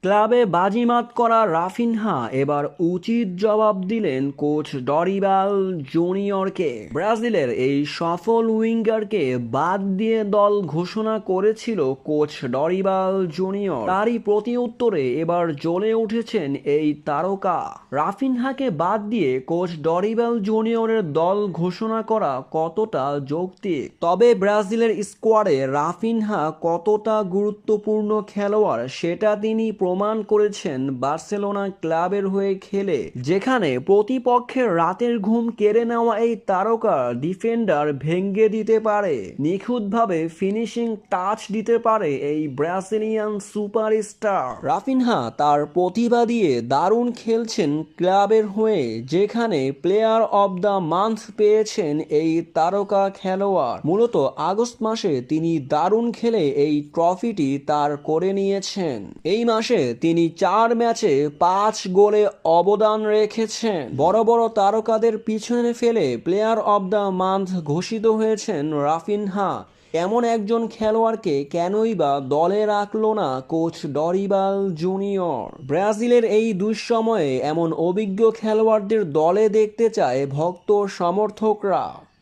ক্লাবে বাজিমাত করা রাফিনহা এবার উচিত জবাব দিলেন কোচ ডরিবাল জুনিয়রকে। ব্রাজিলের এই সফল উইঙ্গারকে বাদ দিয়ে দল ঘোষণা করেছিল কোচ ডরিবাল জুনিয়র। তারই প্রতি উত্তরে এবার জ্বলে উঠেছেন এই তারকা। রাফিনহাকে বাদ দিয়ে কোচ ডরিবাল জুনিয়রের দল ঘোষণা করা কতটা যৌক্তিক? তবে ব্রাজিলের স্কোয়াডে রাফিনহা কতটা গুরুত্বপূর্ণ খেলোয়াড় সেটা তিনি প্রমাণ করেছেন বার্সেলোনা ক্লাবের হয়ে খেলে, যেখানে প্রতিপক্ষের রাতের ঘুম কেড়ে নেওয়া এই তারকা ডিফেন্ডার ভেঙে দিতে পারে, নিখুঁতভাবে ফিনিশিং টাচ দিতে পারে এই ব্রাজিলিয়ান সুপারস্টার। রাফিনহা তার প্রতিভা দিয়ে দারুণ খেলছেন ক্লাবের হয়ে, যেখানে প্লেয়ার অব দ্য মান্থ পেয়েছেন এই তারকা খেলোয়াড়। মূলত আগস্ট মাসে তিনি দারুণ খেলে এই ট্রফিটি তার করে নিয়েছেন। এই মাসে তিনি 4 ম্যাচে 5 গোলে অবদান রেখেছেন। বড় বড় তারকাদের পিছনে ফেলে প্লেয়ার অব দ্য মান্থ ঘোষিত হয়েছেন রাফিনহা। এমন একজন খেলোয়াড়কে কেনই বা দলে রাখলো না কোচ ডরিবাল জুনিয়র? ব্রাজিলের এই দুঃসময়ে এমন অভিজ্ঞ খেলোয়াড়দের দলে দেখতে চায় ভক্ত সমর্থকরা।